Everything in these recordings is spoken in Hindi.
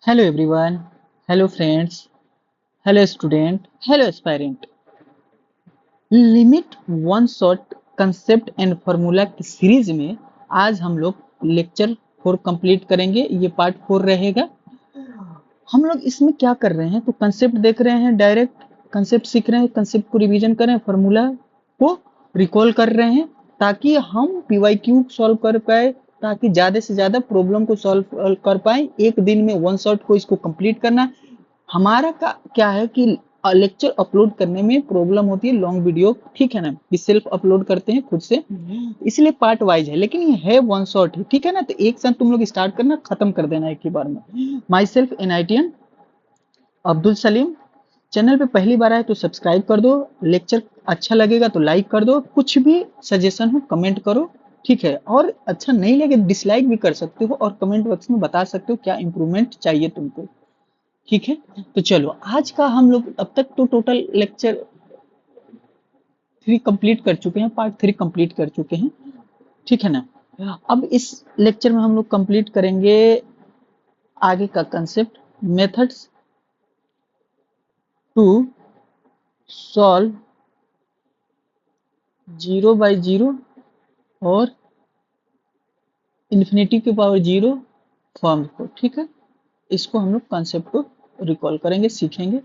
Hello everyone, hello friends, hello student, hello aspirant. Limit one shot concept and formula की सीरीज में आज हम लोग लेक्चर 4 कंप्लीट करेंगे। ये पार्ट 4 रहेगा। हम लोग इसमें क्या कर रहे हैं तो कंसेप्ट देख रहे हैं, डायरेक्ट कंसेप्ट सीख रहे हैं, कंसेप्ट को रिवीजन कर रहे हैं, फार्मूला को रिकॉल कर रहे हैं ताकि हम पीवाईक्यू सॉल्व कर पाए, ताकि ज्यादा से ज्यादा प्रॉब्लम को सॉल्व कर पाए। एक दिन में वन शॉट को इसको कंप्लीट करना। हमारा क्या है कि लेक्चर अपलोड करने में प्रॉब्लम होती है, लॉन्ग वीडियो, ठीक है ना, कि सेल्फ अपलोड करते हैं खुद से, इसलिए पार्ट वाइज है, लेकिन ये है वन शॉट ही, ठीक है ना। तो एक साथ तुम लोग स्टार्ट करना, खत्म कर देना एक ही बार में। माई सेल्फ एनआईटीएन अब्दुल सलीम। चैनल पे पहली बार आए तो सब्सक्राइब कर दो, लेक्चर अच्छा लगेगा तो लाइक कर दो, कुछ भी सजेशन हो कमेंट करो, ठीक है। और अच्छा नहीं लगे डिसलाइक भी कर सकते हो और कमेंट बॉक्स में बता सकते हो क्या इंप्रूवमेंट चाहिए तुमको, ठीक है। तो चलो आज का हम लोग अब तक तो टोटल लेक्चर 3 कंप्लीट कर चुके हैं, पार्ट 3 कंप्लीट कर चुके हैं, ठीक है ना। अब इस लेक्चर में हम लोग कंप्लीट करेंगे आगे का कंसेप्ट, मेथड्स टू सॉल्व 0/0 और इन्फिनिटी के पावर 0 फॉर्म को, ठीक है। इसको हम लोग कंसेप्ट को रिकॉल करेंगे, सीखेंगे,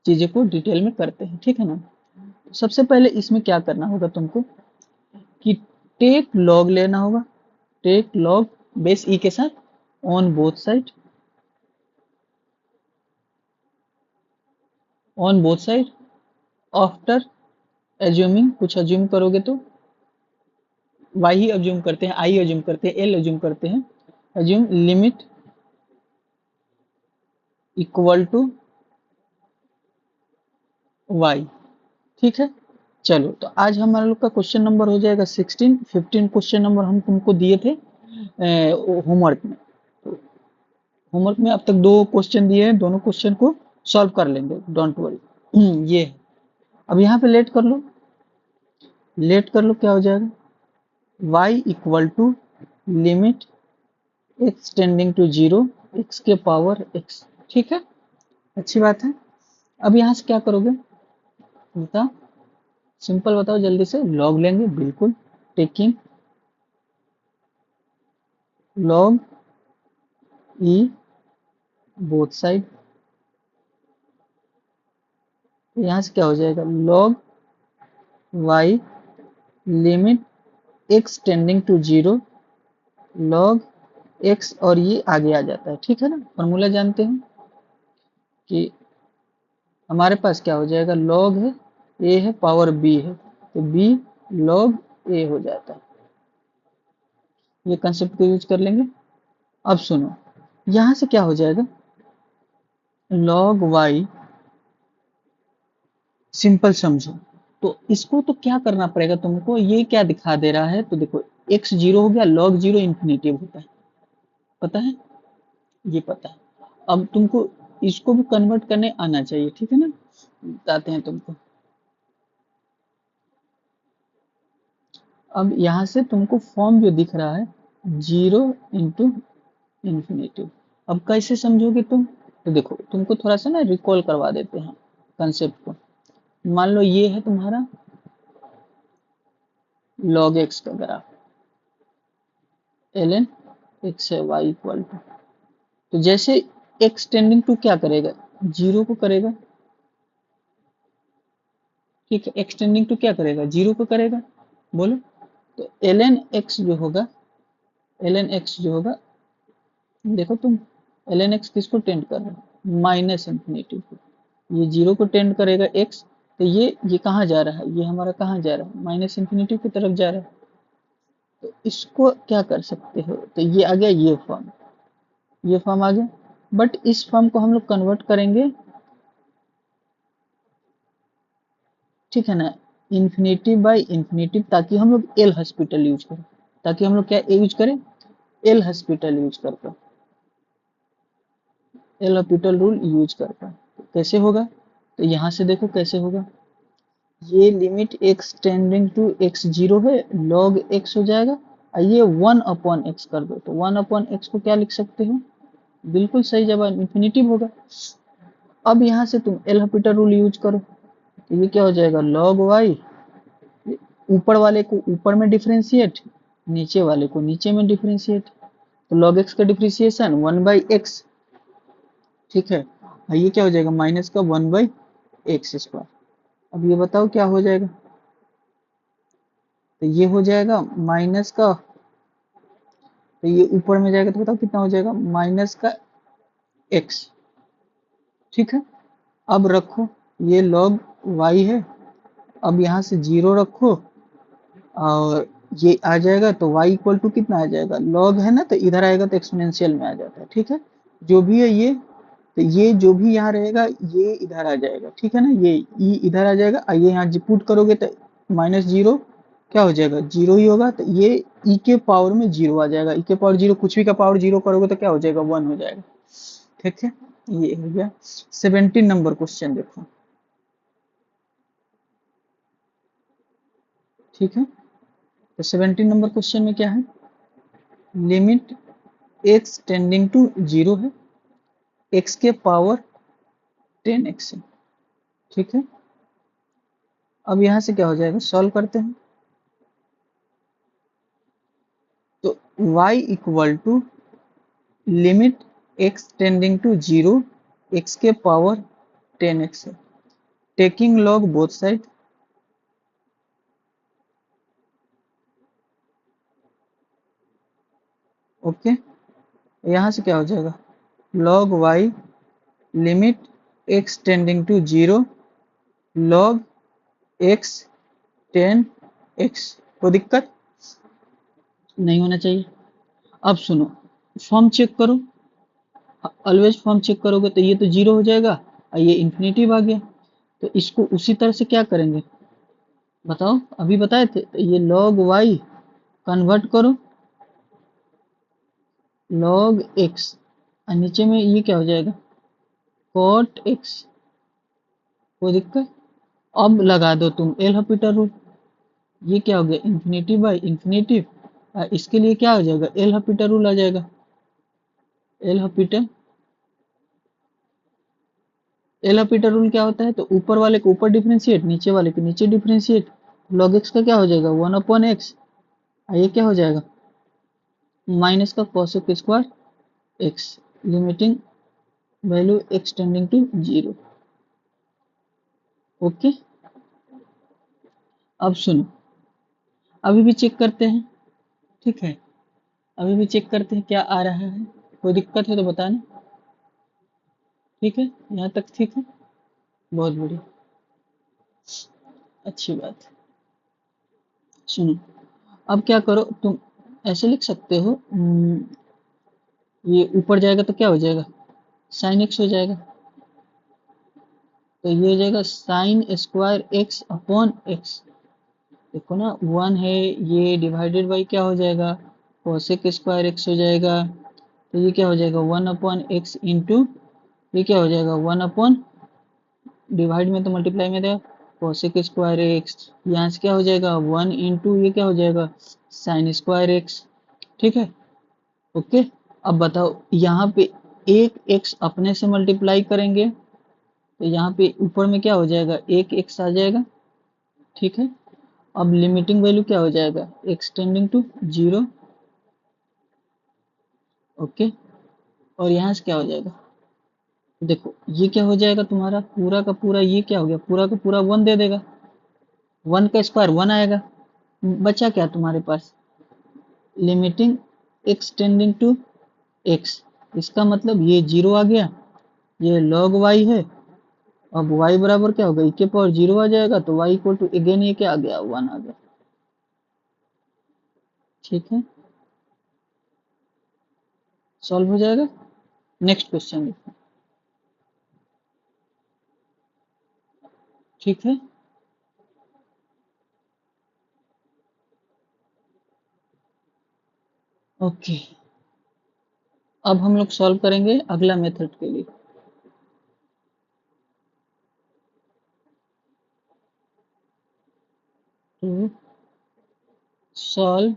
चीजें को डिटेल में करते हैं, ठीक है ना। सबसे पहले इसमें क्या करना होगा तुमको कि टेक लॉग लेना होगा, टेक लॉग बेस ई के साथ on both side, on both side. After assuming, कुछ एज्यूम करोगे तो y ही एज्यूम करते हैं, i एज्यूम करते हैं, l एज्यूम करते हैं। Assume limit equal to y, ठीक है। चलो तो आज हमारे लोग का क्वेश्चन नंबर हो जाएगा 16। 15 क्वेश्चन नंबर हम तुमको दिए थे होमवर्क में। होमवर्क में अब तक 2 क्वेश्चन दिए हैं, दोनों क्वेश्चन को सॉल्व कर लेंगे, डोंट वरी। ये है। अब यहाँ पे लेट कर लो, लेट कर लो, क्या हो जाएगा y equal to limit x tending to 0 x के पावर x, ठीक है, अच्छी बात है। अब यहाँ से क्या करोगे बताओ, सिंपल बताओ जल्दी से। लॉग लेंगे, बिल्कुल, taking log e both side. तो यहाँ से क्या हो जाएगा log y limit x tending to 0 log x, और ये आगे आ जाता है, ठीक है ना। फॉर्मूला जानते हैं कि हमारे पास क्या हो जाएगा, लॉग है a है पावर b है, तो b लॉग a हो जाता है। ये कंसेप्ट को यूज कर लेंगे। अब सुनो, यहां से क्या हो जाएगा लॉग y, सिंपल समझो। तो इसको तो क्या करना पड़ेगा तुमको, ये क्या दिखा दे रहा है, तो देखो x 0 हो गया, लॉग 0 इन्फिनेटिव होता है, पता है, ये पता है। अब तुमको इसको भी कन्वर्ट करने आना चाहिए, ठीक है ना, बताते हैं तुमको। अब यहाँ से तुमको फॉर्म जो दिख रहा है 0 इंटू इन्फिनेटिव, अब कैसे समझोगे तुम, तो देखो तुमको थोड़ा सा ना रिकॉल करवा देते हैं कंसेप्ट को। मान लो ये है तुम्हारा log x का ग्राफ, ln x है y इक्वल टू, तो जैसे x टेंडिंग टू क्या करेगा 0 को करेगा, ठीक है, x टेंडिंग टू क्या करेगा 0 को करेगा, बोलो। तो ln x जो होगा, ln x जो होगा, देखो तुम ln x किसको टेंड कर रहे हो माइनस इंफिनिटी को, ये 0 को टेंड करेगा x, तो ये कहाँ जा रहा है, ये हमारा कहाँ जा रहा है माइनस इंफिनिटी की तरफ जा रहा है। तो इसको क्या कर सकते हो, तो ये आ गया ये फॉर्म, ये फॉर्म आ गया। बट इस फॉर्म को हम लोग कन्वर्ट करेंगे, ठीक है ना, इन्फिनिटी बाय इन्फिनिटी, ताकि हम लोग एल हॉस्पिटल यूज करें, ताकि हम लोग क्या यूज करें, एल हॉस्पिटल यूज कर पाए, एल हॉस्पिटल रूल यूज कर पाए। तो कैसे होगा, तो यहाँ से देखो कैसे होगा, ये limit x tending to x 0 है, log x हो जाएगा, और ये 1 अपॉन x कर दो, तो 1 अपॉन x को क्या लिख सकते हो बिल्कुल सही जवाब इन्फिनेटिव होगा। अब यहाँ से तुम एल हॉपिटल रूल यूज करो, तो ये क्या हो जाएगा, लॉग वाई, ऊपर वाले को ऊपर में डिफ्रेंशिएट, नीचे वाले को नीचे में डिफ्रेंशिएट, तो लॉग एक्स का डिफ्रेंशिएशन 1/x, ठीक है। और ये क्या हो जाएगा, माइनस का 1/x²। अब ये बताओ क्या हो जाएगा, तो ये हो जाएगा माइनस का, तो ये ऊपर में जाएगा तो बताओ कितना हो जाएगा, माइनस का x, ठीक है। अब रखो, ये लॉग y है, अब यहाँ से 0 रखो, और ये आ जाएगा तो y इक्वल टू कितना आ जाएगा, लॉग है ना, तो इधर आएगा तो एक्सपोनेंशियल में आ जाता है, ठीक है। जो भी है ये, तो ये जो भी यहाँ रहेगा ये इधर आ जाएगा, ठीक है ना, ये ई इधर आ जाएगा, और ये यहाँ पुट करोगे तो -0 क्या हो जाएगा, 0 ही होगा, तो ये ई के पावर में 0 आ जाएगा, ई के पावर 0, कुछ भी का पावर 0 करोगे तो क्या हो जाएगा, 1 हो जाएगा, ठीक है। ये हो गया। 17 नंबर क्वेश्चन देखो, ठीक है। तो 17 नंबर क्वेश्चन में क्या है, लिमिट x टेंडिंग टू 0 है, x के पावर 10x है, ठीक है। अब यहाँ से क्या हो जाएगा, सॉल्व करते हैं, तो y equal to limit x tending to 0, x के पावर 10x है, taking log both side, okay. यहाँ से क्या हो जाएगा, log y limit x tending to 0 log x 10x, कोई दिक्कत नहीं होना चाहिए। अब सुनो, फॉर्म चेक करो, ऑलवेज फॉर्म चेक करोगे तो ये तो 0 हो जाएगा, और ये इन्फिनेटिव आ गया, तो इसको उसी तरह से क्या करेंगे, बताओ, अभी बताए थे, तो ये log y कन्वर्ट करो log x, और नीचे में ये क्या हो जाएगा, cot x, कोई दिक्कत। अब लगा दो तुम एल हॉपिटल रूल, ये क्या हो गया, इन्फिनेटिव बाई इन्फिनेटिव, इसके लिए क्या हो जाएगा, एल हॉपिटल रूल आ जाएगा, L Hôpital, L Hôpital rule क्या होता है, तो ऊपर वाले को ऊपर डिफरेंशिएट, नीचे वाले को नीचे डिफरेंशिएट, log x का क्या हो जाएगा 1/x, ये क्या हो जाएगा, माइनस का cosec square x, limiting value x tending to 0, okay. अब सुनो, अभी भी चेक करते हैं, ठीक है, अभी भी चेक करते हैं क्या आ रहा है, कोई दिक्कत है तो बताना, ठीक है, यहाँ तक ठीक है, बहुत बढ़िया, अच्छी बात है। सुनो, अब क्या करो तुम, ऐसे लिख सकते हो, ये ऊपर जाएगा तो क्या हो जाएगा, साइन एक्स हो जाएगा, तो ये हो जाएगा sign square x upon x, देखो ना 1 है, ये डिवाइडेड बाई क्या हो जाएगा, कोसेक स्क्वायर एक्स हो जाएगा, तो ये क्या हो जाएगा 1/x इंटू, ये क्या हो जाएगा 1 डिवाइड में तो मल्टीप्लाई में था, कोसेक स्क्वायर एक्स, यहाँ से क्या हो जाएगा 1 इंटू ये क्या हो जाएगा साइन स्क्वायर एक्स, ठीक है, ओके। अब बताओ यहाँ पे एक एक्स अपने से मल्टीप्लाई करेंगे, तो यहाँ पे ऊपर में क्या हो जाएगा, एक एक्स आ जाएगा, ठीक है। अब लिमिटिंग वैल्यू क्या हो जाएगा, एक्स टेंडिंग टू 0, ओके। और यहाँ से क्या हो जाएगा, देखो ये क्या हो जाएगा तुम्हारा पूरा का पूरा, ये क्या हो गया, पूरा का पूरा 1 दे देगा, 1 का स्क्वायर 1 आएगा, बचा क्या तुम्हारे पास, limiting X tending to X, इसका मतलब ये 0 आ गया, ये log y है, अब y बराबर क्या होगा, e के पावर 0 आ जाएगा, तो y इक्वल टू अगेन ये क्या आ गया 1 आ गया, ठीक है, सॉल्व हो जाएगा। नेक्स्ट क्वेश्चन देखो, ठीक है, ओके। अब हम लोग सॉल्व करेंगे अगला मेथड के लिए, टू सॉल्व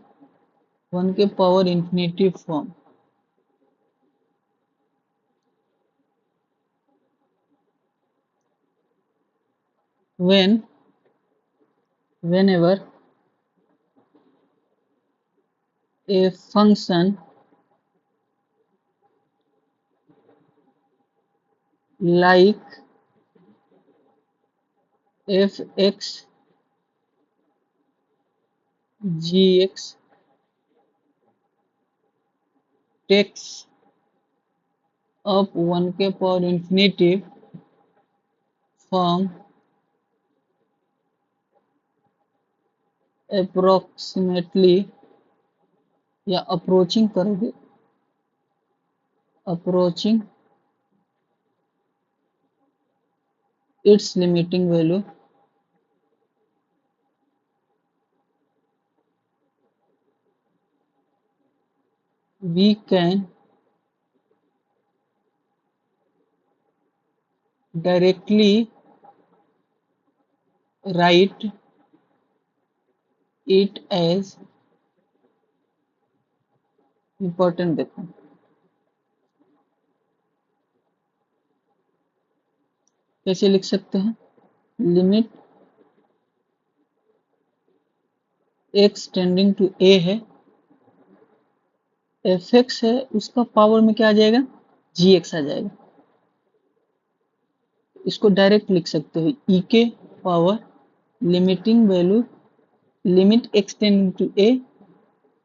1 के power infinity form, whenever a function like fx gx takes up 1k power infinity from approximately या अप्रोचिंग करोगे approaching its limiting value we can directly write it as important देखो कैसे लिख सकते हैं limit x tending to a है fx है उसका पावर में क्या आ जाएगा gx आ जाएगा इसको डायरेक्ट लिख सकते हो e के power limiting value limit x tending to a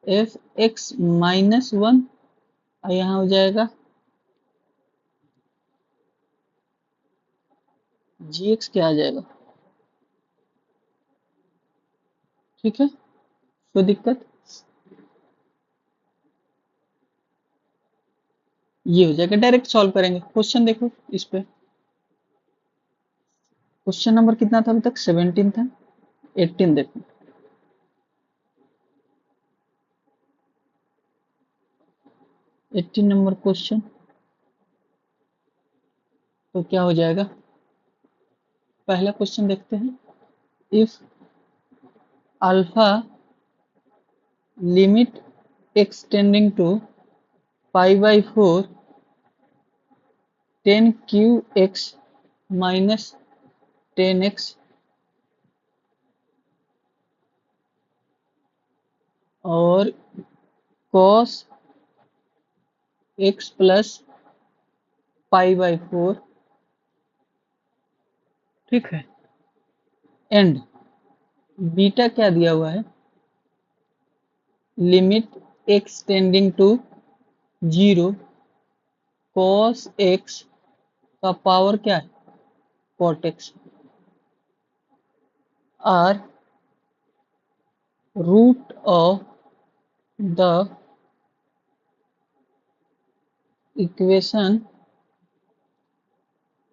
f x minus one और यहाँ हो जाएगा जी एक्स क्या आ जाएगा ठीक है कोई दिक्कत ये हो जाएगा डायरेक्ट सॉल्व करेंगे क्वेश्चन देखो इस पे क्वेश्चन नंबर कितना था अभी तक 17 था 18 देखो 18 नंबर क्वेश्चन तो क्या हो जाएगा पहला क्वेश्चन देखते हैं if alpha limit x tending to pi by 4 10 q x minus 10 एक्स और cos x plus pi by 4 ठीक है एंड बीटा क्या दिया हुआ है limit x tending to 0 cos x का पावर क्या है cot x are root of the equation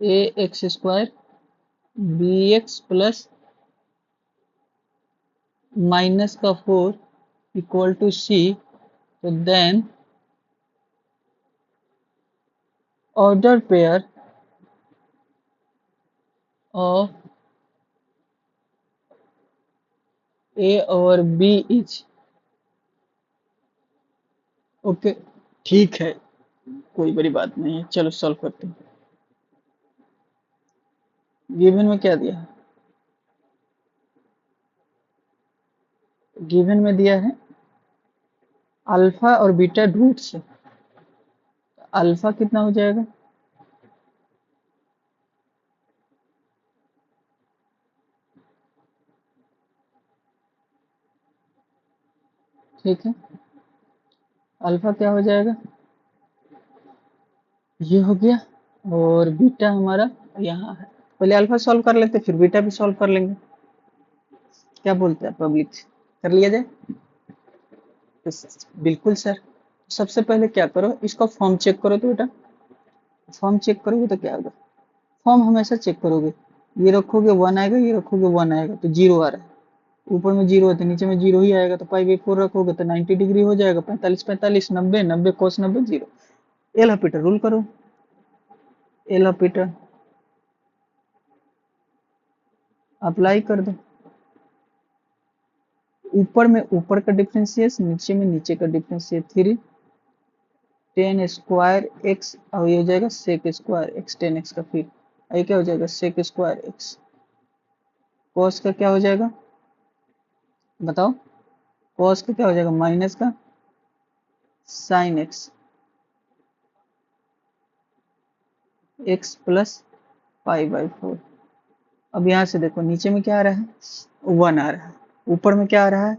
a x square b x plus minus का 4 इक्वल टू सी तो then order pair of a और बी इज ओके ठीक है कोई बड़ी बात नहीं है चलो सॉल्व करते हैं गिवन में क्या दिया है गिवन में दिया है अल्फा और बीटा रूट्स है अल्फा कितना हो जाएगा ठीक है अल्फा क्या हो जाएगा ये हो गया और बीटा हमारा यहाँ है पहले अल्फा सॉल्व कर लेते फिर बीटा भी सॉल्व कर लेंगे क्या बोलते हैं पब्लिक कर लिया जाए तो बिल्कुल सर सबसे पहले क्या करो इसका फॉर्म चेक करो तो बेटा फॉर्म चेक करोगे तो क्या होगा फॉर्म हमेशा चेक करोगे ये रखोगे 1 आएगा ये रखोगे 1 आएगा तो 0 आ रहा है ऊपर में 0 है तो नीचे में 0 ही आएगा तो पाई बाई 4 रखोगे तो 90 डिग्री हो जाएगा 45 45 90 90 cos 90 0 एल हॉपिटल रूल करो एल हॉपिटल अप्लाई कर दो ऊपर में ऊपर का डिफरेंशिएट नीचे में नीचे का डिफरेंशिएट 3 10 स्क्वायर एक्स और ये हो जाएगा सेक स्क्वायर एक्स 10 एक्स का फिर ये क्या हो जाएगा सेक स्क्वायर एक्स कॉस का क्या हो जाएगा, बताओ, कॉस का क्या हो जाएगा, माइनस का sine x, x plus pi by four. अब यहाँ से देखो नीचे में क्या आ रहा है, वन आ रहा है, ऊपर में क्या आ रहा है,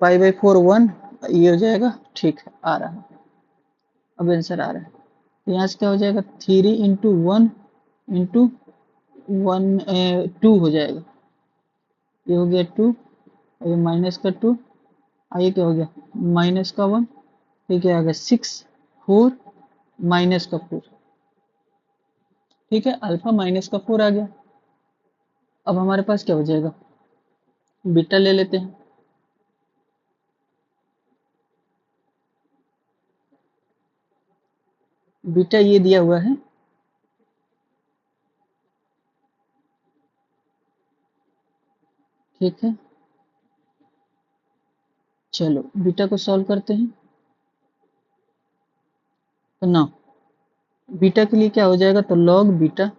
पाई बाई फोर वन, ये हो जाएगा, ठीक है आ रहा है, अब आंसर आ रहा है। तो यहाँ से क्या हो जाएगा, three into one into one, two हो जाएगा, ये हो गया टू, और ये माइनस का टू, और ये क्या हो गया, माइनस का वन, ये क्या आ गया, सिक्स, फोर, माइनस का फोर, ठीक है, अल्फा माइनस का फोर आ गया। अब हमारे पास क्या हो जाएगा, बीटा ले लेते हैं, बीटा ये दिया हुआ है, ठीक है, चलो बीटा को सॉल्व करते हैं। तो ना बीटा के लिए क्या हो जाएगा, तो लॉग बीटा,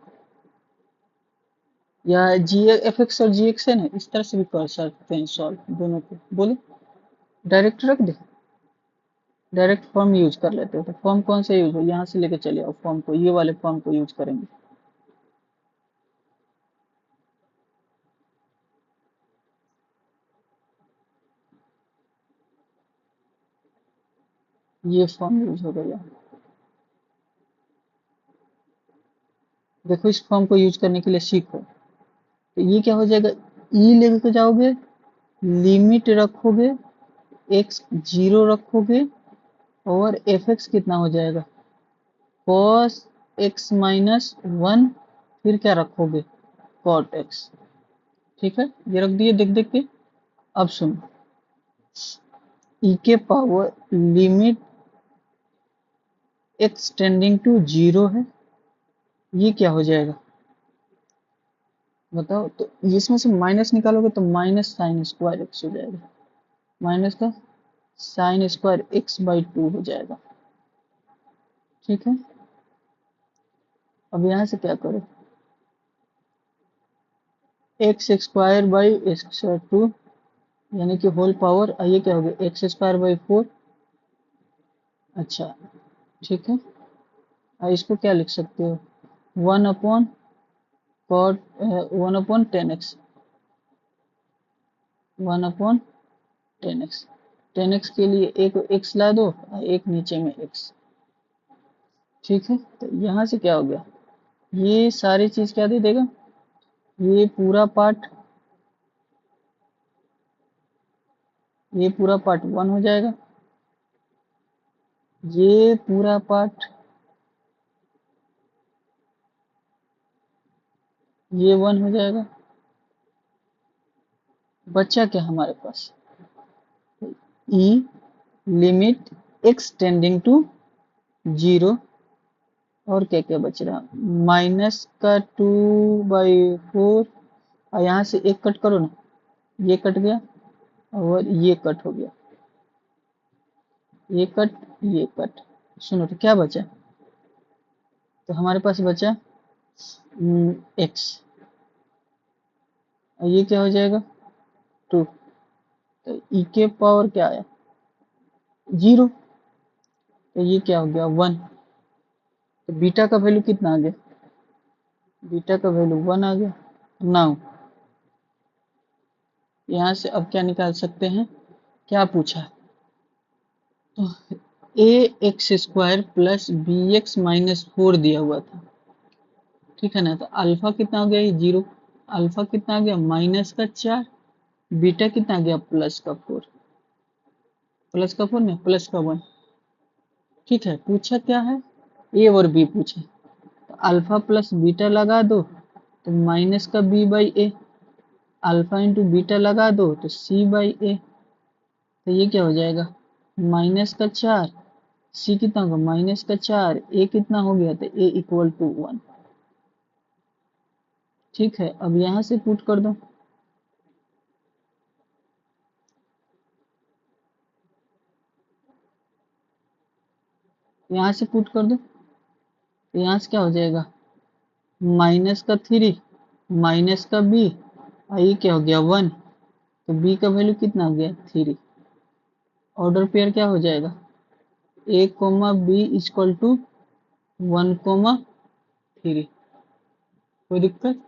या जी एफ एक्स और जी एक्स है ना, इस तरह से भी कर सकते हैं सॉल्व दोनों को, बोले डायरेक्ट रख दे, डायरेक्ट फॉर्म यूज कर लेते हो, तो फॉर्म कौन सा यूज हो, यहाँ से लेके चले आओ फॉर्म को, ये वाले फॉर्म को यूज करेंगे। ये फॉर्म यूज हो गया, देखो इस फॉर्म को यूज करने के लिए सीखो। तो ये क्या हो जाएगा, ई लेके जाओगे, लिमिट रखोगे, एक्स जीरो रखोगे, और एफ एक्स कितना हो जाएगा, कॉस एक्स माइनस वन, फिर क्या रखोगे, कॉट एक्स, ठीक है, ये रख दिए देख देख के। अब सुनो, ई के power limit x tending to zero है, ये क्या हो जाएगा बताओ, तो इसमें से माइनस निकालोगे तो माइनस साइन स्क्वायर एक्स हो जाएगा, माइनस का sine square x by two हो जाएगा, ठीक है। अब यहाँ से क्या करो, x square by x two, यानी कि होल पावर, ये क्या हो गया, एक्स स्क्वायर बाई फोर, अच्छा ठीक है। इसको क्या लिख सकते हो, one upon cot, one upon ten x, one upon ten x, ten x के लिए एक एक्स ला दो, एक नीचे में एक्स, ठीक है। तो यहाँ से क्या हो गया, ये सारी चीज क्या दे देगा, ये पूरा पार्ट, ये पूरा पार्ट वन हो जाएगा, ये पूरा पार्ट, ये वन हो जाएगा, बचा क्या हमारे पास, E limit x tending to zero, और क्या क्या बच रहा, माइनस का टू बाई फोर, और यहाँ से एक कट करो ना, ये कट गया, और ये कट हो गया, ये कट, ये कट, सुनो तो क्या बचा, तो हमारे पास बचा एक्स, और ये क्या हो जाएगा, टू, तो ई के पावर क्या आया, जीरो, तो ये क्या हो गया, वन, तो बीटा का वैल्यू कितना आ गया, बीटा का वैल्यू वन आ गया। नाउ यहाँ से अब क्या निकाल सकते हैं, क्या पूछा, तो A x square plus B X minus four दिया हुआ था, ठीक है ना, तो अल्फा कितना हो गया, ये जीरो, अल्फा कितना आ गया, माइनस का चार, बीटा कितना आ गया, प्लस का फोर, प्लस का फोर नहीं, प्लस का वन, ठीक है। पूछा क्या है, ए और बी पूछे, तो अल्फा प्लस बीटा लगा दो, तो माइनस का b by a, alpha into beta लगा दो तो सी बाई ए, तो ये क्या हो जाएगा, माइनस का चार, सी कितना होगा, माइनस का चार, ए कितना हो गया, तो ए इक्वल टू वन, ठीक है। अब यहाँ से पुट कर दो, यहाँ से पुट कर दो, तो यहाँ से क्या हो जाएगा, माइनस का थ्री, माइनस का बी, आई क्या हो गया 1, तो बी का वैल्यू कितना हो गया 3। ऑर्डर पेयर क्या हो जाएगा ए कोमा बी इक्वल टू 1,3। कोई दिक्कत?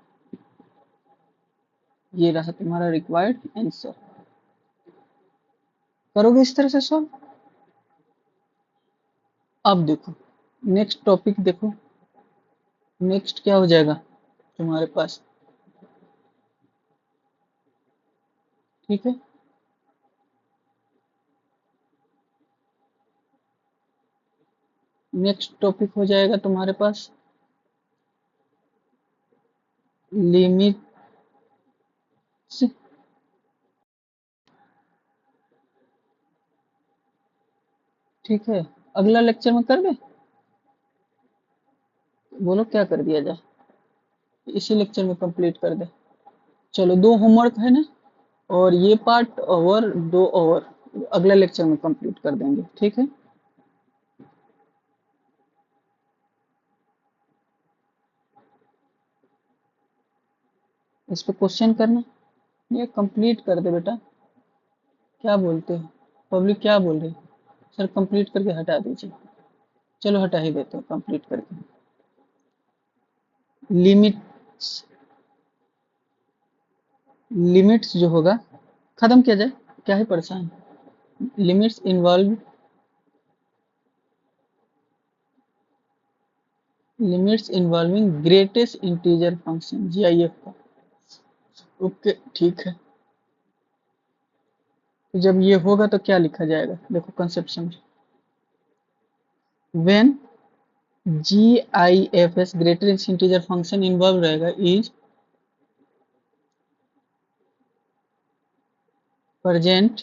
ये रहा तुम्हारा रिक्वायर्ड आंसर। करोगे इस तरह से सॉल्व? अब देखो नेक्स्ट टॉपिक देखो, नेक्स्ट क्या हो जाएगा तुम्हारे पास, ठीक है। नेक्स्ट टॉपिक हो जाएगा तुम्हारे पास लिमिट्स। ठीक है, अगला लेक्चर में कर दे, बोलो क्या कर दिया जाए, इसी लेक्चर में कंप्लीट कर दे। चलो 2 होमवर्क है ना, और ये पार्ट और 2 और अगला लेक्चर में कंप्लीट कर देंगे, ठीक है। इस पे क्वेश्चन करना, ये कंप्लीट कर दे बेटा। क्या बोलते हो, पब्लिक क्या बोल रही है? सर कंप्लीट करके हटा दीजिए। चलो हटा ही देते हैं कंप्लीट करके। लिमिट्स, लिमिट्स जो होगा खत्म किया जाए, क्या ही परेशान। Limits involve, limits involving greatest integer function GIF का। ओके ठीक है, तो जब ये होगा तो क्या लिखा जाएगा, देखो कंसेप्ट समझो। When GIFS greatest integer function involve रहेगा is present,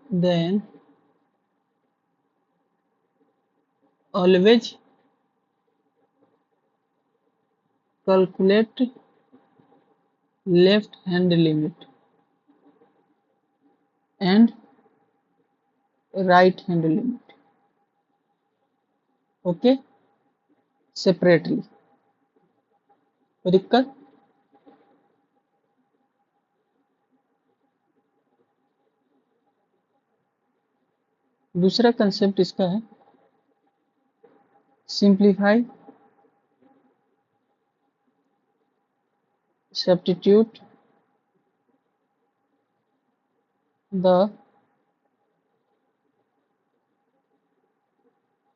then always calculate left hand limit and right hand limit, okay, separately। कोई दिक्कत? दूसरा कंसेप्ट इसका है simplify, substitute the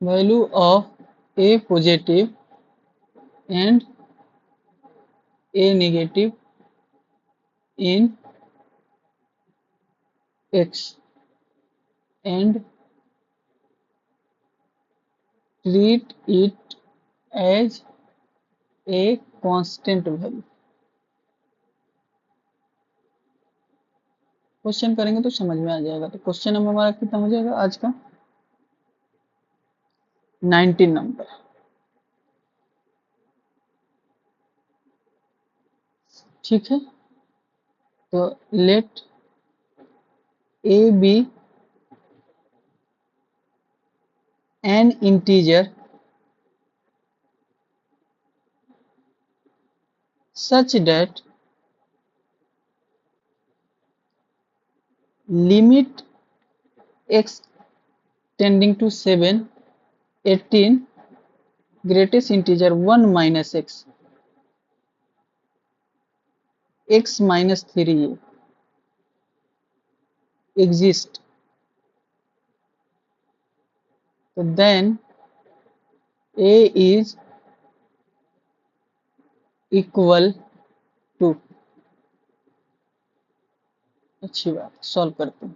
value of a positive and a negative in x and treat it as a constant value। Question करेंगे तो समझ में आ जाएगा। तो क्वेश्चन नंबर हमारा कितना हो जाएगा आज का, 19 नंबर, ठीक है। तो late a be an integer such that limit x tending to 7, 18 greatest integer 1 minus x minus 3 exist, so then a is equal to, अच्छी बात, सॉल्व करते हैं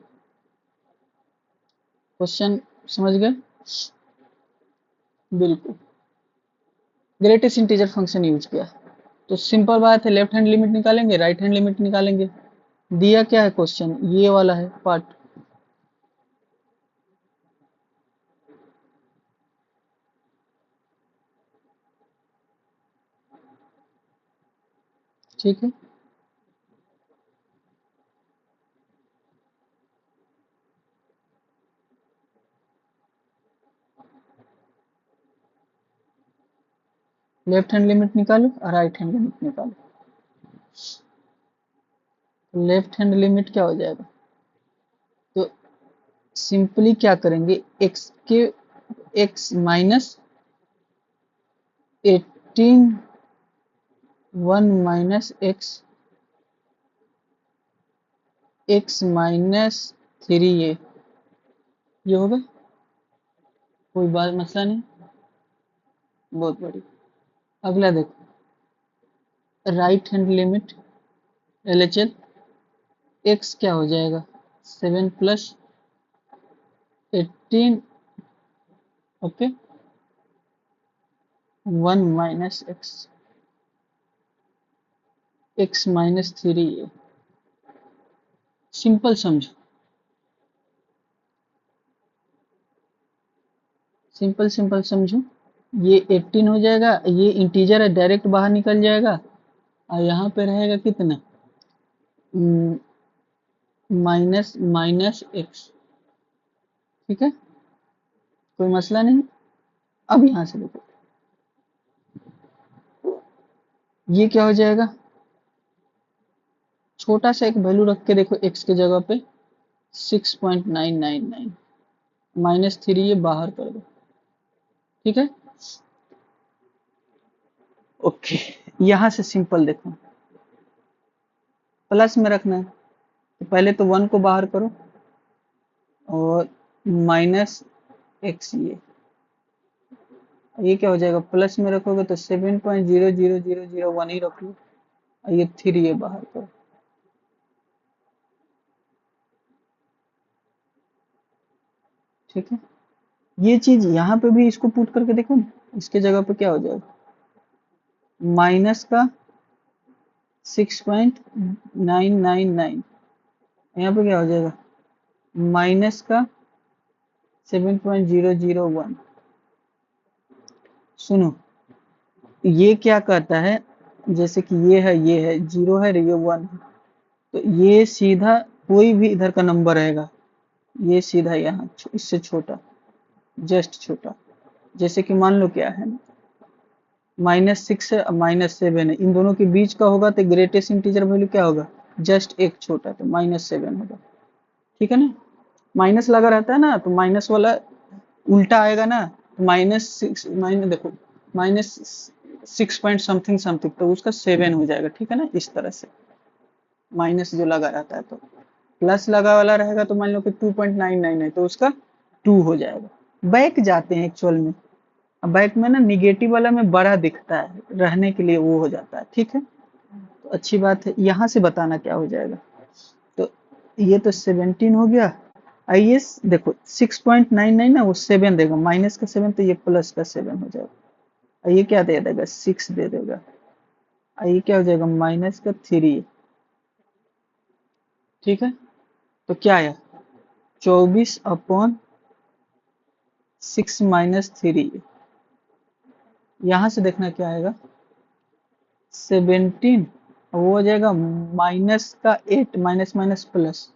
क्वेश्चन, समझ गए बिल्कुल। ग्रेटेस्ट इंटीजर फंक्शन यूज किया, तो सिंपल बात है, लेफ्ट हैंड लिमिट निकालेंगे, राइट हैंड लिमिट निकालेंगे। दिया क्या है क्वेश्चन, ये वाला है पार्ट, ठीक है। लेफ्ट हैंड लिमिट निकालो और राइट हैंड लिमिट निकालो। लेफ्ट हैंड लिमिट क्या हो जाएगा, तो सिंपली क्या करेंगे, x minus 18 1 minus x minus 3 ये होगा, कोई बात मसला नहीं, बहुत बड़ी। अगला देखो, right hand limit LHL, x क्या हो जाएगा 7 plus 18, okay, 1 minus x minus 3 simple समझो, सिंपल समझो, ये 18 हो जाएगा, ये इंटीजर है डायरेक्ट बाहर निकल जाएगा, और यहाँ पे रहेगा कितना, माइनस माइनस एक्स, ठीक है, कोई मसला नहीं। अब यहाँ से देखो, ये क्या हो जाएगा, छोटा सा एक वैल्यू रख के देखो एक्स के जगह पे 6.999 माइनस 3 ये बाहर कर दो, ठीक है, ओके। यहाँ से सिंपल देखो, प्लस में रखना है, तो पहले तो 1 को बाहर करो और माइनस एक्स, ये क्या हो जाएगा, प्लस में रखोगे तो 7.00001 ही रखो, और ये 3 ये बाहर करो, ठीक है। ये चीज यहाँ पे भी इसको पुट करके देखो ना, इसके जगह पे क्या हो जाएगा, माइनस का 6.999, यहाँ पे क्या हो जाएगा, माइनस का 7.001। सुनो, ये क्या कहता है, जैसे कि ये है जीरो है, ये 1 है, तो ये सीधा कोई भी इधर का नंबर रहेगा, ये सीधा यहाँ इससे छोटा, जस्ट छोटा, जैसे कि मान लो क्या है, -6 है और -7 है, इन दोनों के बीच का होगा तो ग्रेटेस्ट इंटीजर वैल्यू क्या होगा, जस्ट एक छोटा, तो -7 होगा, ठीक है ना। माइनस लगा रहता है ना, तो माइनस वाला उल्टा आएगा ना, तो -6 माइनस देखो, -6 पॉइंट समथिंग समथिंग, तो उसका 7 हो जाएगा, ठीक है ना, इस तरह से माइनस जो लगा रहता है, तो प्लस लगा वाला रहेगा तो मान लो कि 2.99 है, तो उसका 2 हो जाएगा। बैक जाते हैं एक्चुअल में, अब बैक में ना निगेटिव वाला में बड़ा दिखता है, रहने के लिए वो हो जाता है, ठीक है, तो अच्छी बात है। यहाँ से बताना क्या हो जाएगा, तो ये तो 17 हो गया, आइए देखो 6.99 ना वो 7 देगा, माइनस का 7, तो ये प्लस का 7 हो जाएगा, और ये क्या दे देगा, 6 दे देगा, और ये क्या हो जाएगा, माइनस का 3, ठीक है, तो क्या आया 24/6 माइनस 3, यहाँ से देखना क्या आएगा 17, वो हो जाएगा माइनस का 8, माइनस माइनस प्लस,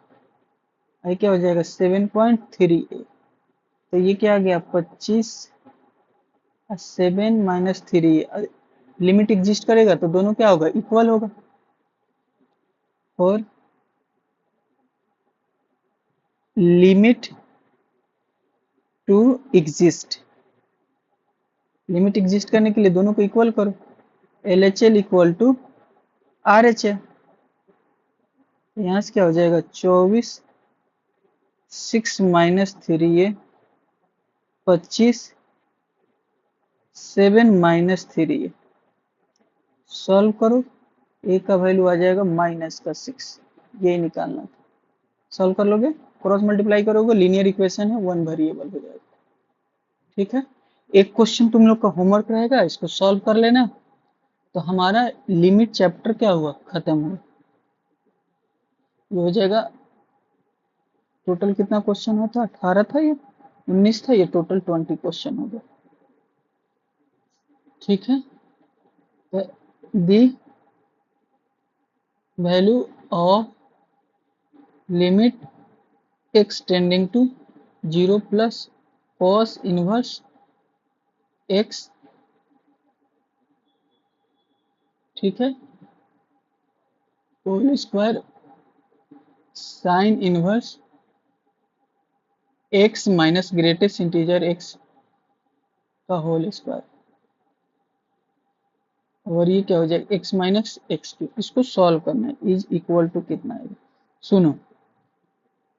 ये क्या हो जाएगा 7.38, तो ये क्या आ गया 25, 7 माइनस 3, लिमिट एग्जिस्ट करेगा तो दोनों क्या होगा, इक्वल होगा, और limit to exist, limit exist करने के लिए दोनों को इक्वल करो, LHL इक्वल टू RHL, यहाँ से क्या हो जाएगा 24 6 माइनस 3 25 7 माइनस 3, सॉल्व करो, ए का वैल्यू आ जाएगा -6, यही निकालना था, सॉल्व कर लोगे, क्रॉस मल्टीप्लाई करोगे, लीनियर इक्वेशन है, 1 वेरिएबल हो जाएगा, ठीक है। एक क्वेश्चन तुम लोग का होमवर्क रहेगा, इसको सॉल्व कर लेना, तो हमारा लिमिट चैप्टर क्या हुआ, खत्म हुआ, ये हो जाएगा। टोटल कितना क्वेश्चन हुआ था, 18 था, ये 19 था, ये टोटल 20 क्वेश्चन हो गया, ठीक है। The value of limit x tending to 0 plus cos inverse x ठीक है, whole square sine inverse X minus greatest integer X का होल स्क्वायर, और ये क्या हो जाएगा एक्स माइनस एक्स क्यू। इसको सॉल्व करना है, इज इक्वल टू कितना है। सुनो,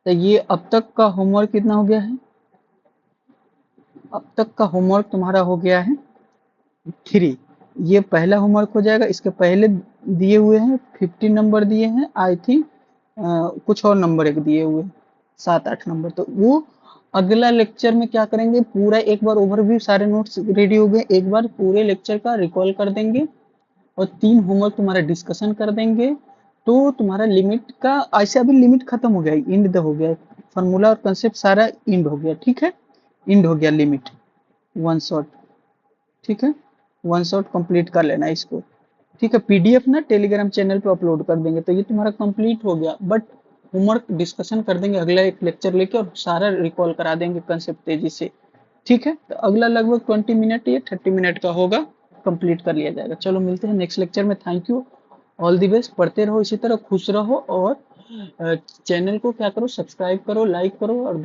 तो ये अब तक का होमवर्क कितना हो गया है, अब तक का होमवर्क तुम्हारा हो गया है 3। ये पहला होमवर्क हो जाएगा, इसके पहले दिए हुए हैं 15 नंबर दिए हैं आई थिंक, कुछ और नंबर एक दिए हुए 7-8 नंबर। तो वो अगला लेक्चर में क्या करेंगे, पूरा एक बार ओवरव्यू, सारे नोट्स रेडी हो गए, एक बार पूरे लेक्चर का रिकॉल कर देंगे और 3 होमवर्क तुम्हारा डिस्कशन कर देंगे। तो तुम्हारा लिमिट का ऐसे अभी लिमिट खत्म हो गया, इंड हो गया, फार्मूला और कंसेप्ट सारा इंड हो गया, ठीक है, इंड हो गया लिमिट, वन शॉट, ठीक है, वन शॉट कंप्लीट कर लेना इसको, ठीक है। पीडीएफ ना टेलीग्राम चैनल पे अपलोड कर देंगे, तो ये तुम्हारा कंप्लीट हो गया। बट होमवर्क डिस्कशन कर देंगे अगला एक लेक्चर लेके और सारा रिकॉल करा देंगे कंसेप्ट तेजी से, ठीक है। तो अगला लगभग 20 मिनट या 30 मिनट का होगा, कंप्लीट कर लिया जाएगा। चलो मिलते हैं नेक्स्ट लेक्चर में, thank you, all the best, पढ़ते रहो इसी तरह, खुश रहो और चैनल को क्या करो, सब्सक्राइब करो, लाइक करो और